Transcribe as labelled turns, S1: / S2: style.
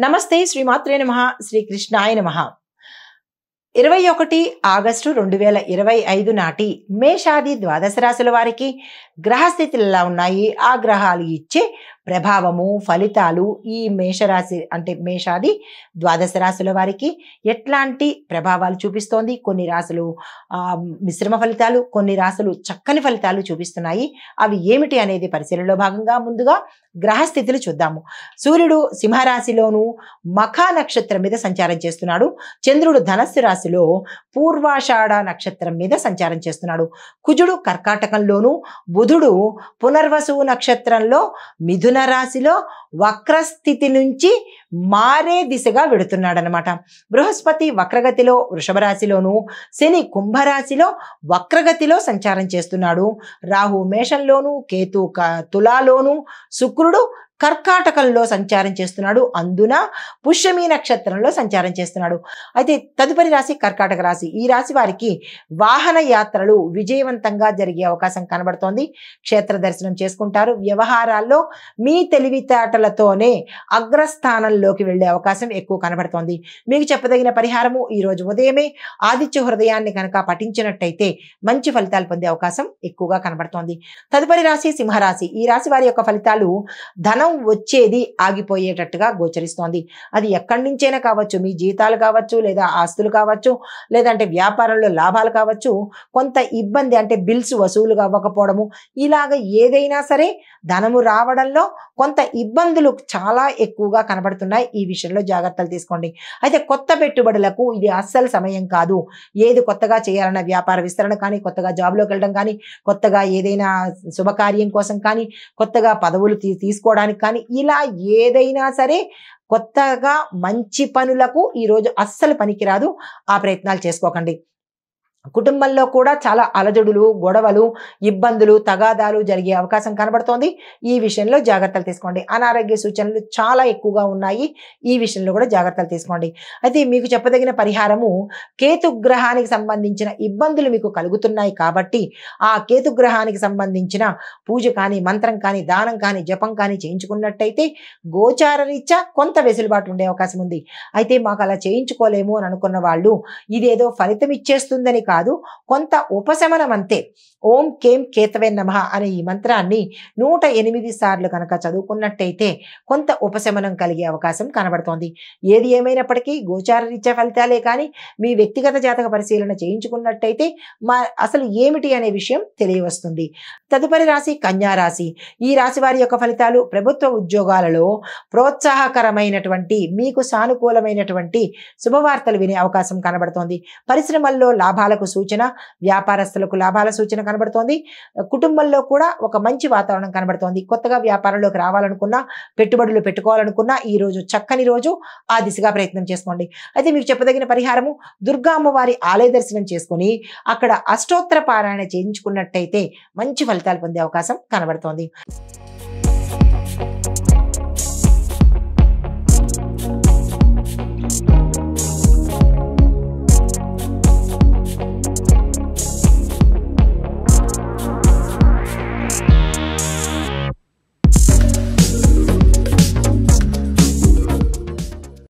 S1: నమస్తే శ్రీమాత్రే నమః శ్రీ కృష్ణాయ నమః 21 ఆగస్టు 2025 నాటి మేషాది ద్వాదశ రాశుల వారికి గ్రహస్థితులు ఎలా ఉన్నాయి, ఆ గ్రహాలు ఇచ్చే ప్రభావము ఫలితాలు ఈ మేషరాశి అంటే మేషాది ద్వాదశ రాశుల వారికి ఎట్లాంటి ప్రభావాలు చూపిస్తోంది. కొన్ని రాశులు మిశ్రమ ఫలితాలు, కొన్ని రాశులు చక్కని ఫలితాలు చూపిస్తున్నాయి. అవి ఏమిటి అనేది పరిశీలనలో భాగంగా ముందుగా గ్రహస్థితులు చూద్దాము. సూర్యుడు సింహరాశిలోను మఖా నక్షత్రం మీద సంచారం చేస్తున్నాడు. చంద్రుడు ధనస్సు రాశిలో పూర్వాషాఢ నక్షత్రం మీద సంచారం చేస్తున్నాడు. కుజుడు కర్కాటకంలోను, బుధుడు పునర్వసు నక్షత్రంలో మిథున రాశిలో వక్రస్థితి నుంచి మారే దిశగా వెడుతున్నాడు అనమాట. బృహస్పతి వక్రగతిలో వృషభ రాశిలోను, శని కుంభరాశిలో వక్రగతిలో సంచారం చేస్తున్నాడు. రాహు మేషంలోను, కేతు తులాలోను, శుక్రుడు కర్కాటకంలో సంచారం చేస్తున్నాడు. అందున పుష్యమి నక్షత్రంలో సంచారం చేస్తున్నాడు. అయితే తదుపరి రాశి కర్కాటక రాశి. ఈ రాశి వారికి వాహన యాత్రలు విజయవంతంగా జరిగే అవకాశం కనబడుతోంది. క్షేత్ర దర్శనం చేసుకుంటారు. వ్యవహారాల్లో మీ తెలివితేటలతోనే అగ్రస్థానంలోకి వెళ్లే అవకాశం ఎక్కువ కనబడుతోంది. మీకు చెప్పదగిన పరిహారము ఈ రోజు ఉదయమే ఆదిత్య హృదయాన్ని కనుక పఠించినట్టయితే మంచి ఫలితాలు పొందే అవకాశం ఎక్కువగా కనబడుతోంది. తదుపరి రాశి సింహరాశి. ఈ రాశి వారి యొక్క ఫలితాలు ధనం వచ్చేది ఆగిపోయేటట్టుగా గోచరిస్తోంది. అది ఎక్కడి నుంచైనా కావచ్చు, మీ జీతాలు కావచ్చు, లేదా ఆస్తులు కావచ్చు, లేదంటే వ్యాపారంలో లాభాలు కావచ్చు, కొంత ఇబ్బంది అంటే బిల్స్ వసూలు అవ్వకపోవడము, ఇలాగ ఏదైనా సరే ధనము రావడంలో కొంత ఇబ్బందులు చాలా ఎక్కువగా కనబడుతున్నాయి. ఈ విషయంలో జాగ్రత్తలు తీసుకోండి. అయితే కొత్త పెట్టుబడులకు ఇది అస్సలు సమయం కాదు. ఏది కొత్తగా చేయాలన్న వ్యాపార విస్తరణ కానీ, కొత్తగా జాబ్లోకి వెళ్ళడం కానీ, కొత్తగా ఏదైనా శుభకార్యం కోసం కానీ, కొత్తగా పదవులు తీసుకోవడానికి కానీ, ఇలా ఏదైనా సరే కొత్తగా మంచి పనులకు ఈరోజు అస్సలు పనికిరాదు. ఆ ప్రయత్నాలు చేసుకోకండి. కుటుంబంలో కూడా చాలా అలజడులు, గొడవలు, ఇబ్బందులు, తగాదాలు జరిగే అవకాశం కనబడుతోంది. ఈ విషయంలో జాగ్రత్తలు తీసుకోండి. అనారోగ్య సూచనలు చాలా ఎక్కువగా ఉన్నాయి. ఈ విషయంలో కూడా జాగ్రత్తలు తీసుకోండి. అయితే మీకు చెప్పదగిన పరిహారము, కేతుగ్రహానికి సంబంధించిన ఇబ్బందులు మీకు కలుగుతున్నాయి కాబట్టి ఆ కేతుగ్రహానికి సంబంధించిన పూజ కానీ, మంత్రం కానీ, దానం కానీ, జపం కానీ చేయించుకున్నట్టయితే గోచార రీత్యా కొంత వెసులుబాటు ఉండే అవకాశం ఉంది. అయితే మాకు అలా చేయించుకోలేము అని అనుకున్న వాళ్ళు ఇదేదో ఫలితం ఇచ్చేస్తుందని కాదు, కొంత ఉపశమనం అంతే. ఓం కేం కేతవే నమః అనే ఈ మంత్రాన్ని 108 సార్లు కనుక చదువుకున్నట్టయితే కొంత ఉపశమనం కలిగే అవకాశం కనబడుతోంది. ఏది ఏమైనప్పటికీ గోచార రీత్యా ఫలితాలే కానీ మీ వ్యక్తిగత జాతక పరిశీలన చేయించుకున్నట్టయితే అసలు ఏమిటి అనే విషయం తెలియవస్తుంది. తదుపరి రాశి కన్యా రాశి. ఈ రాశి వారి యొక్క ఫలితాలు ప్రభుత్వ ఉద్యోగాలలో ప్రోత్సాహకరమైనటువంటి, మీకు సానుకూలమైనటువంటి శుభవార్తలు వినే అవకాశం కనబడుతోంది. పరిశ్రమల్లో లాభాలకు సూచన, వ్యాపారస్తులకు లాభాల సూచన కనబడుతోంది. కుటుంబంలో కూడా ఒక మంచి వాతావరణం కనబడుతోంది. కొత్తగా వ్యాపారంలోకి రావాలనుకున్నా, పెట్టుబడులు పెట్టుకోవాలనుకున్నా ఈ రోజు చక్కని రోజు. ఆ దిశగా ప్రయత్నం చేసుకోండి. అయితే మీకు చెప్పదగిన పరిహారము, దుర్గా అమ్మవారి ఆలయ దర్శనం చేసుకుని అక్కడ అష్టోత్తర పారాయణ చేయించుకున్నట్టయితే మంచి ఫలితాలు పొందే అవకాశం కనబడుతోంది.